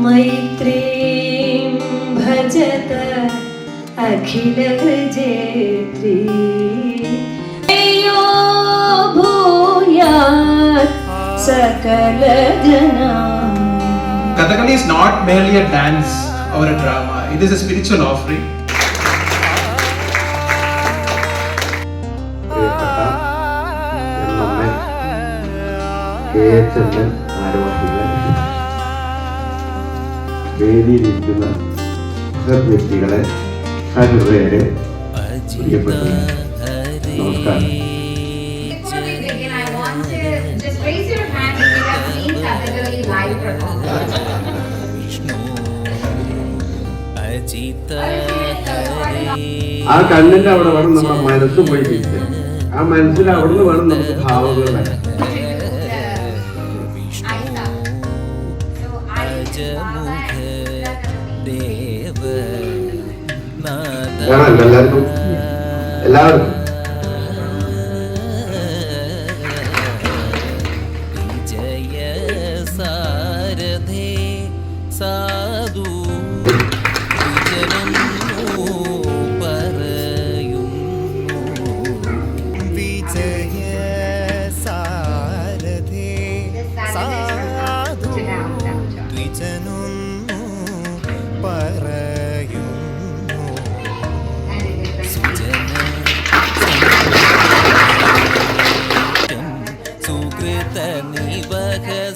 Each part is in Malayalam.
मैत्रीं भजत अखिलहृजेत्री यो भूयात् सकलजना. Kathakali is not merely a dance or a drama, it is a spiritual offering. വേദിയിലിരിക്കുന്ന വ്യക്തികളെ ഹൃദയരെ പ്രിയപ്പെട്ടു നമസ്കാരം. ആ കണ്ണിന്റെ അവിടെ വേണം നമ്മുടെ മനസ്സ് പോയി തിരിച്ച്, ആ മനസ്സിൽ അവിടുന്ന് വേണം നമുക്ക് ഭാവങ്ങൾ വരാൻ. എല്ലാവർക്കും എല്ലാവർക്കും സാധു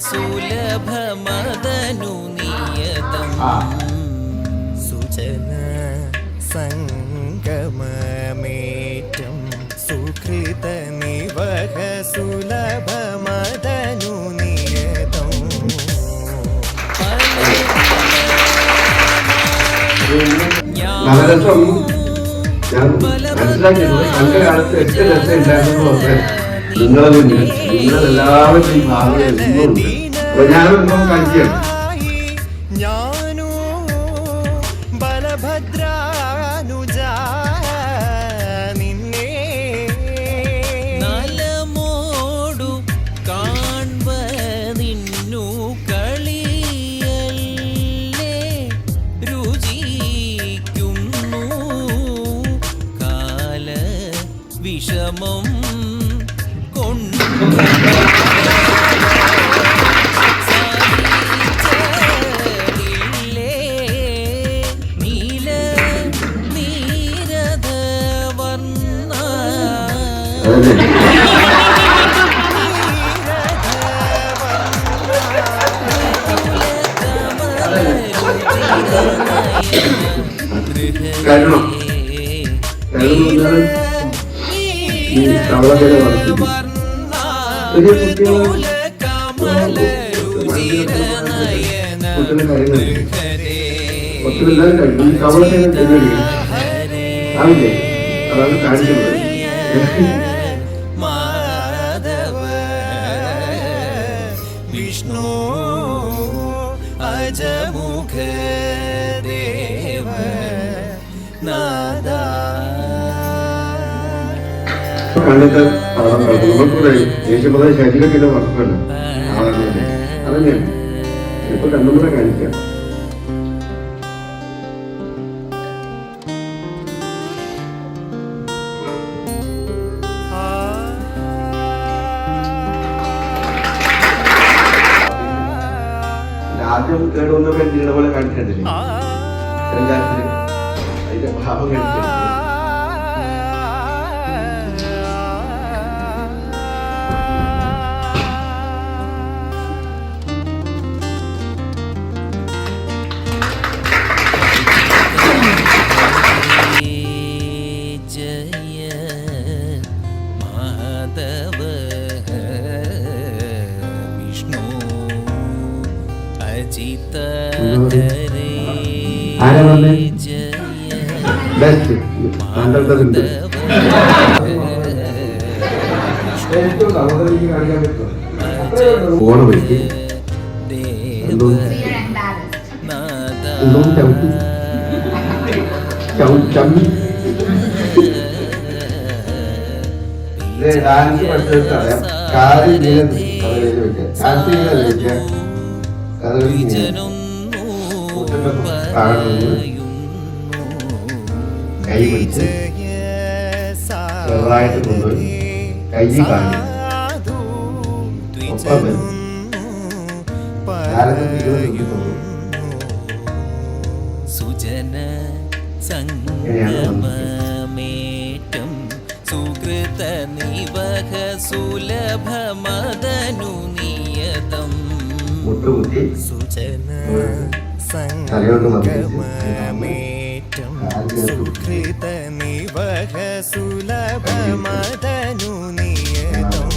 സുലഭമദനു നിയതം സുജന സംഗമമേറ്റം സുകൃത നിവഹ സുലഭമദനു നിയതം. നവരസം ഞാൻ മനസ്സിലാക്കിയത് പണ്ട് കാലത്ത് 8 രസം ഉണ്ടായിരുന്നു പറഞ്ഞാൽ നിങ്ങളെല്ലാവരും ഈ ഭാഗം എന്നുണ്ട്. അപ്പൊ ഞാനൊന്നും കാണിക്കുകയാണ്. ഞാനോ ബലഭദ്രാനുജ നിന്നെ നലമോടു കാൺവതിന്നു കളിയല്ലേ രുചിക്കുന്നു കാല വിഷമം കാരണം ഈ കവളകല വളർത്തുന്നു ചെറിയ കുട്ടികളെ കാര്യങ്ങൾ ഒത്തിരില്ലാതെ കഴിക്കും. ഈ കവളകല ചെറിയ ആവില്ലേ, അതാണ് കാണിക്കുന്നത്. വിഷ്ണു അജമുഖ ദേവ നാദ കണ്ടിട്ട് നമുക്കൂടെ ദേശീയപത ശരീരത്തിന്റെ വർക്കല്ല അതന്നെയാണ് ഇപ്പൊ കണ്ണുകൂടെ കാണിക്കാം. ആദ്യം കേടുവന്നപ്പോ എന്തിനെ പോലെ കാണിച്ചിട്ടില്ലേ, അതിന്റെ ഭാവം കാണിച്ചിട്ടുണ്ട്. ആരാ പറഞ്ഞേ ബെസ്റ്റ് കണ്ടെടുത്തതുണ്ട്. ഓണ വഴിക്ക് ചമ്മി ഡാൻസ് പഠിച്ചെടുത്തറിയാം. കാര്യം കഥകളിയിൽ വെക്കാം, ഡാൻസ് കഥകളി കൈ പിടിച്ച് ചെറുതായിട്ട് കൊണ്ടുപോയി കൈ കാണും. ഒപ്പം വരും. സുജന സംഗമേറ്റം സുകൃത നിവഹ സുലഭമദനു നിയതം മുട്ടുകുത്തി സുജന തലയോട്ട് സംഗമേറ്റം സുകൃത നിവഹ സുലഭമദനു നിയതം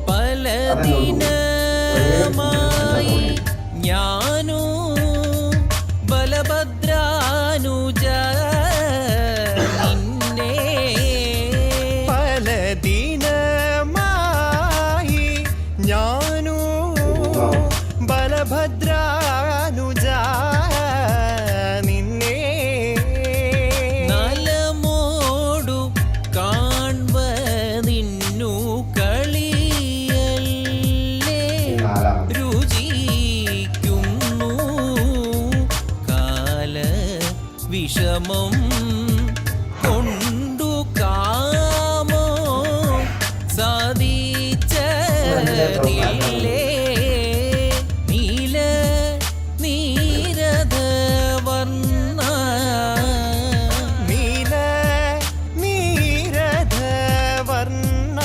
പലദിനമായി ഞാനോ ബലഭദ്രാനുജ നിന്നെ പലദിനമായി ഞാനോ ബലഭദ്രാനുജ നിന്നെ നലമോടു കാൺവതിന്നു കളിയല്ലേ രുചിക്കുന്നു കാല വിഷമം കൊണ്ടു കാമോ സാധിച്ചതില്ലേ നീല നീരഥ വർണ്ണ നീല നീരഥ വർണ്ണ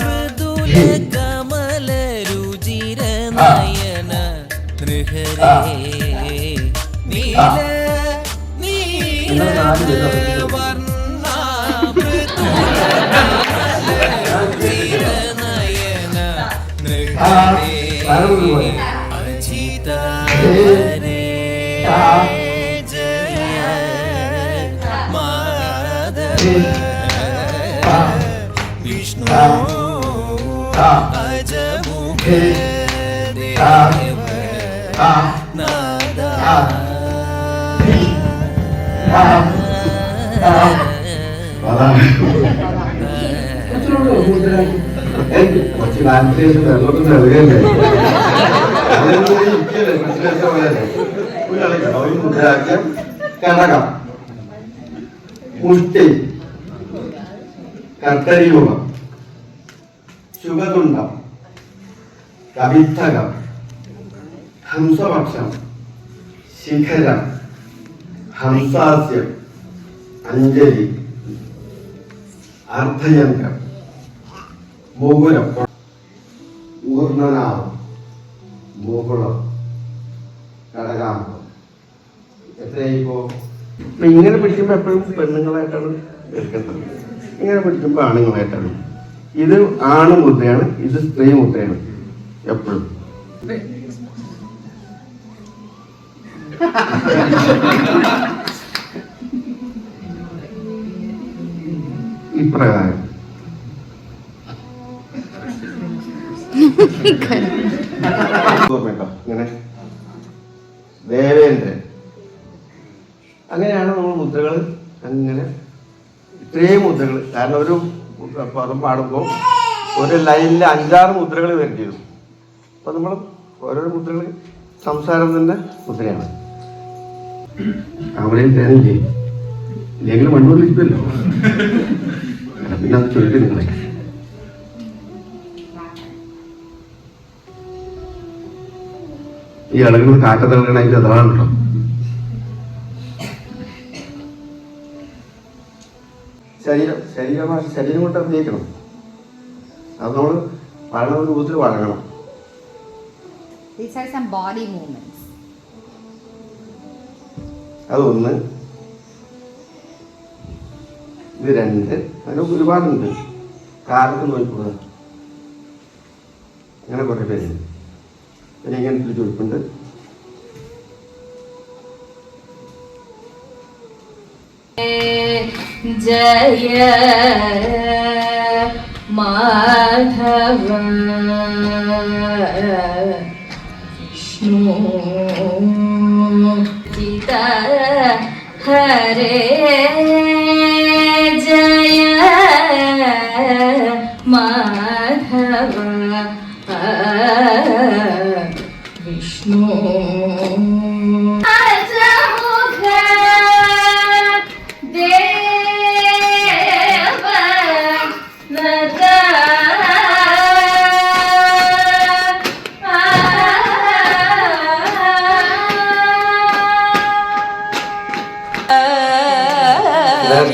മൃദുല കമല രുചിര നയന നൃഹരേ നീല നീരഥ വർണ്ണ മൃദുല കമല രുചിര നയന നൃഹരേ അജിത ഹരേ ജയ മാധവ വിഷ്ണു അജമുഖ ദേവ നാദ കുറച്ച് കാലത്തേക്ക് വെള്ളത്തിൽ നൽകല്ലേ മുദ്രാക്കം കടകം മുഷ്ടി കർത്തരിയുഗം ശുഭതുണ്ടം കവിത്തകം ഹംസപക്ഷം ശിഖരം ഹംസാസ്യം അഞ്ജലി അർദ്ധയന്ത്രം മുകുരം ഊർണനാമം മുകുളം കടകാമ്പം എത്രയായിപ്പോ ഇങ്ങനെ പിടിക്കുമ്പോൾ എപ്പോഴും പെണ്ണുങ്ങളായിട്ടാണ് എടുക്കേണ്ടത്. ഇങ്ങനെ പിടിക്കുമ്പോൾ ആണുങ്ങളായിട്ടാണ്. ഇത് ആണ് മുദ്രയാണ്, ഇത് സ്ത്രീ മുദ്രയാണ് എപ്പോഴും. ഇപ്രകാരം ഇങ്ങനെ ദേവേന്ദ്രൻ, അങ്ങനെയാണ് നമ്മൾ മുദ്രകൾ. അങ്ങനെ ഇത്രയും മുദ്രകൾ, കാരണം ഒരു പദം പാടുമ്പോൾ ഒരു ലൈനിൽ 5-6 മുദ്രകൾ വരേണ്ടി വരും. അപ്പം നമ്മൾ ഓരോ മുദ്രകൾ സംസാരത്തിൻ്റെ മുദ്രയാണ്. അവിടെയും തേനം ചെയ്യും, ഇല്ലെങ്കിൽ മണ്ണൂരിപ്പല്ലോ. പിന്നെ അത് ചൊല്ലി നിങ്ങളെ ഈ ഇളകുന്നത് കാറ്റത്തിളകണ അതിൻ്റെ അതാണല്ലോ. ശരീരം കൊണ്ട് അഭിനയിക്കണം. അത് നമ്മൾ വളരെ രൂപത്തിൽ വഴങ്ങണം. These are some body movements. അതൊന്ന്, ഇത് 2, അതിന് ഒരുപാടുണ്ട്. കാലത്ത് നോക്കുന്നത് അങ്ങനെ കുറേ പേരുണ്ട്. പിന്നെ ഇങ്ങനത്തെ ചുരുപ്പുണ്ട്. ജയ മാധവ വിഷ്ണു ചിത ഹരേ ജയ മാധവ വിഷ്ണു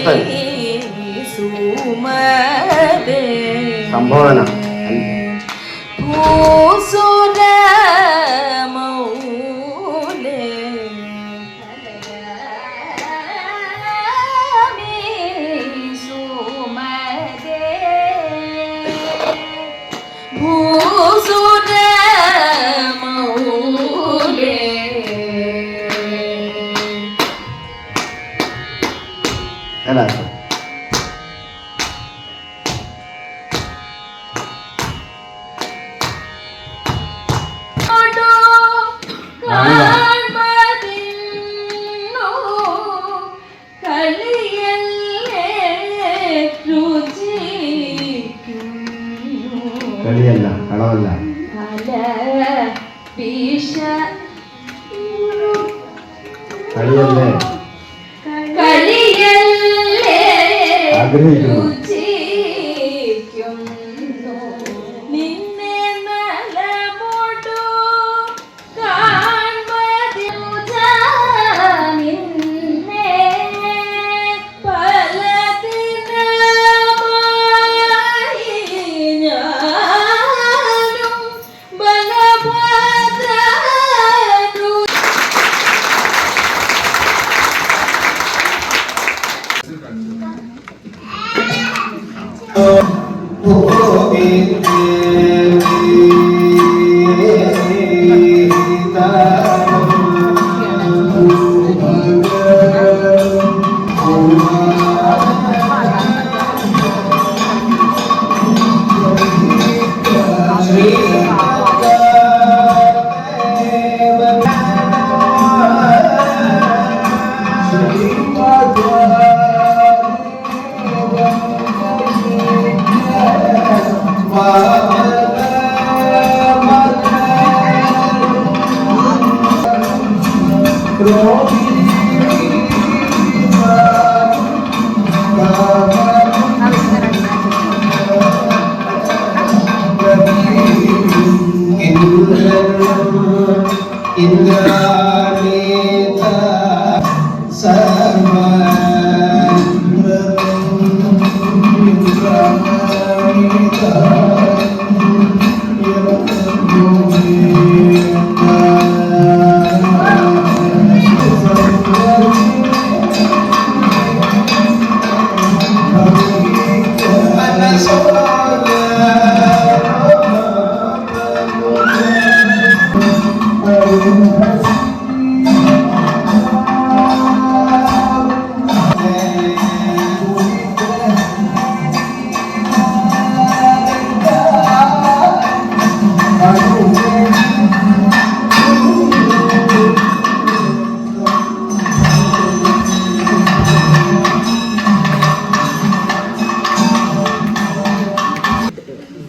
അർത്ഥം സംബോധന. അല്ല കളിയല്ല, കളവല്ല. കളിയല്ലേ ആഗ്രഹിക്കുന്നു.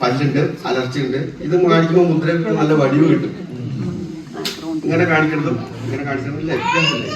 പല്ലുണ്ട്, അലർച്ചയുണ്ട്. ഇത് കാണിക്കുമ്പോൾ മുദ്രക്ക് നല്ല വടിവ് കിട്ടും. ഇങ്ങനെ കാണിക്കരുതും ഇങ്ങനെ കാണിക്കരുതില്ല, വ്യത്യാസമില്ലേ?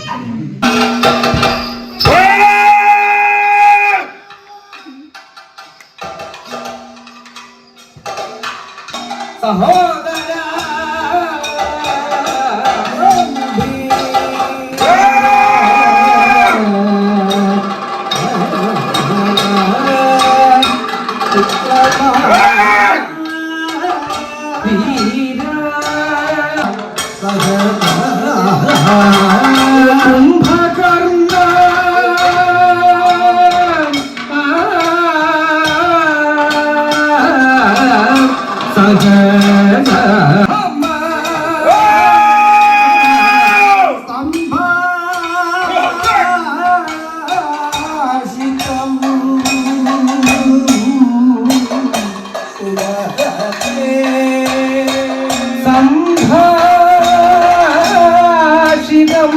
സംഭാഷിതം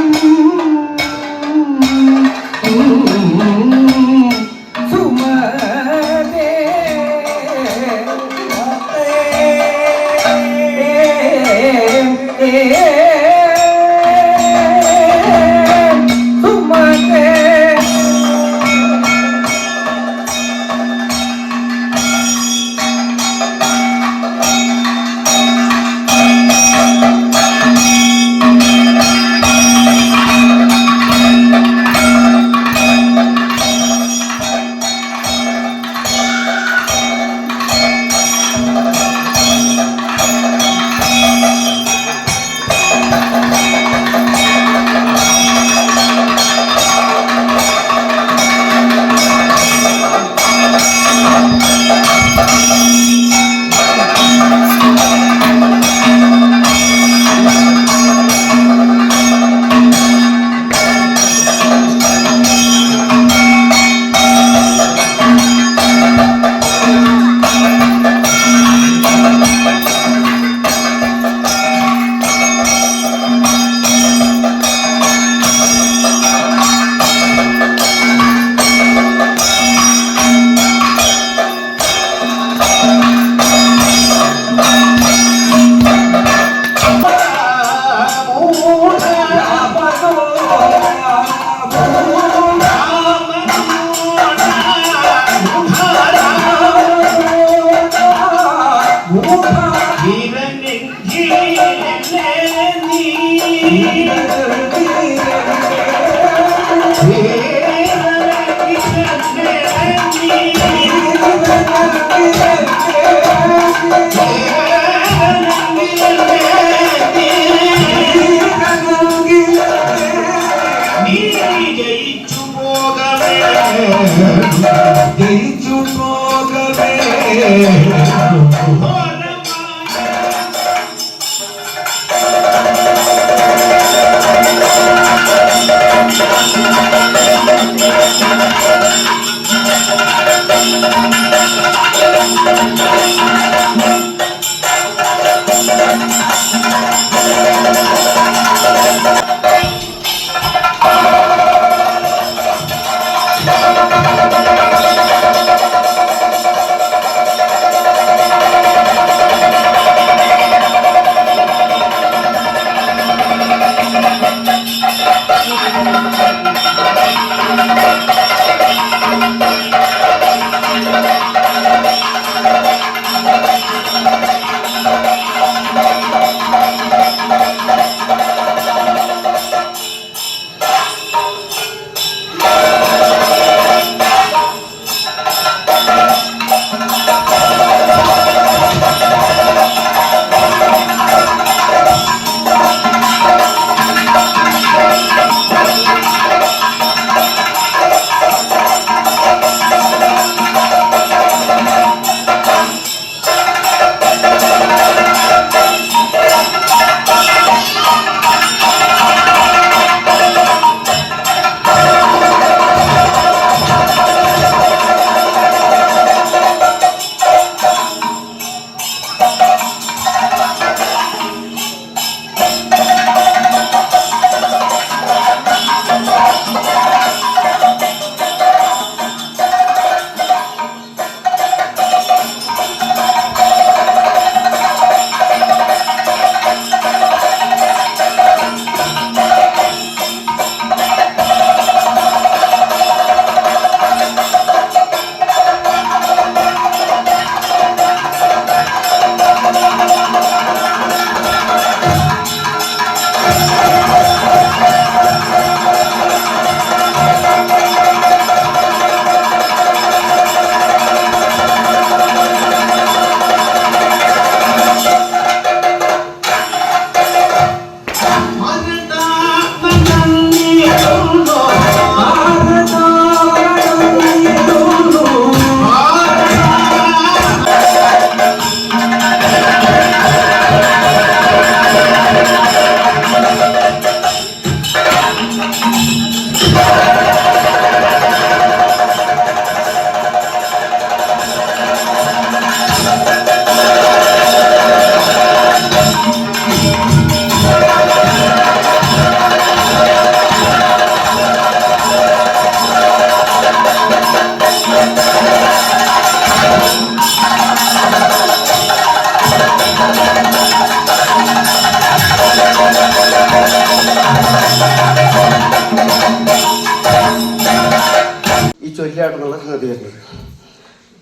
ചൊല്ലിയാണെന്നുള്ള സംഗതി വരുന്നത്.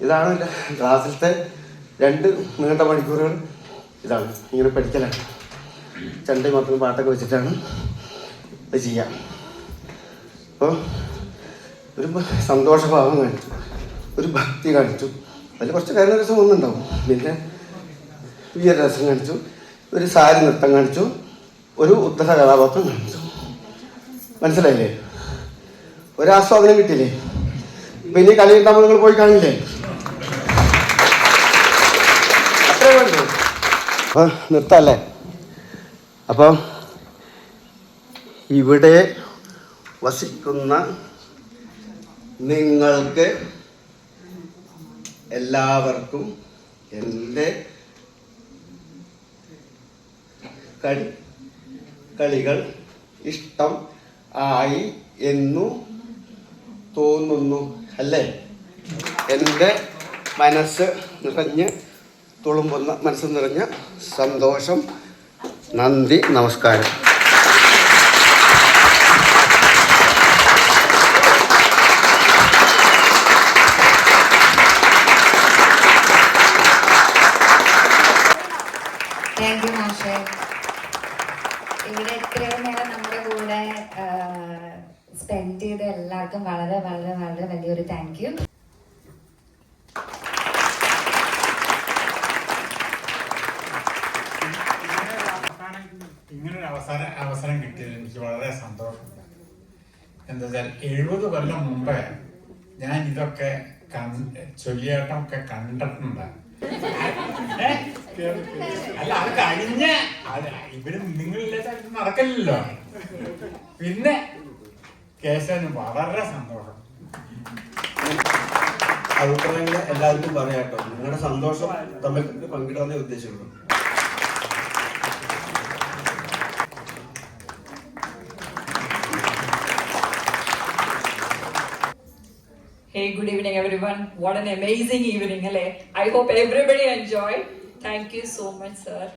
ഇതാണ് എൻ്റെ ക്ലാസ്സിലത്തെ 2 നീണ്ട മണിക്കൂറുകൾ. ഇതാണ് ഇങ്ങനെ പഠിക്കലാണ്. ചണ്ട മാത്രം പാട്ടൊക്കെ വെച്ചിട്ടാണ് ഇത് ചെയ്യാം. അപ്പോൾ ഒരു സന്തോഷഭാവം കാണിച്ചു, ഒരു ഭക്തി കാണിച്ചു, അതിൽ കുറച്ച് കരുണരസം ഒന്നുണ്ടാവും. പിന്നെ വീരരസം കാണിച്ചു, ഒരു സാരി നൃത്തം കാണിച്ചു, ഒരു ഉത്തര കഥാപാത്രം കാണിച്ചു. മനസ്സിലായില്ലേ? ഒരാസ്വാദനം കിട്ടിയില്ലേ? പിന്നെ കളി ഉണ്ടാകുമ്പോൾ നിങ്ങൾ പോയി കാണില്ലേ? അത്രേ വേണ്ടു. അപ്പോൾ നിർത്തല്ലേ? അപ്പോൾ ഇവിടെ വസിക്കുന്ന നിങ്ങൾക്ക് എല്ലാവർക്കും എൻ്റെ കളികൾ ഇഷ്ടം ആയി എന്നു തോന്നുന്നു അല്ലേ? എൻ്റെ മനസ്സ് നിറഞ്ഞ് തുളുമ്പുന്ന മനസ്സ് നിറഞ്ഞ സന്തോഷം. നന്ദി, നമസ്കാരം. താങ്ക് യു മാഷേ. ഇവിടെ ഇത്രയും നേരം നമ്മുടെ കൂടെ സ്പെൻഡ് ചെയ്ത എല്ലാവർക്കും വളരെ വളരെ വളരെ വലിയൊരു താങ്ക് യു. ഇങ്ങനൊരു അവസരം കിട്ടിയതിൽ എനിക്ക് വളരെ സന്തോഷമുണ്ട്. എന്താ വെച്ചാൽ 70 കൊല്ലം മുമ്പേ ഞാൻ ഇതൊക്കെ ചൊല്ലിയാട്ടമൊക്കെ കണ്ടിട്ടുണ്ട്. അല്ല, അത് കഴിഞ്ഞ ഇവര് നിങ്ങളില്ലാതെ നടക്കില്ലല്ലോ. പിന്നെ കേശവന് വളരെ സന്തോഷം. അഭിപ്രായങ്ങൾ എല്ലാവർക്കും പറയാട്ടോ. നിങ്ങളുടെ സന്തോഷം തമ്മിൽ പങ്കിടാനേ ഉദ്ദേശിക്കുന്നു. Hey, good evening everyone. What an amazing evening, alle. I hope everybody enjoyed. Thank you so much, sir.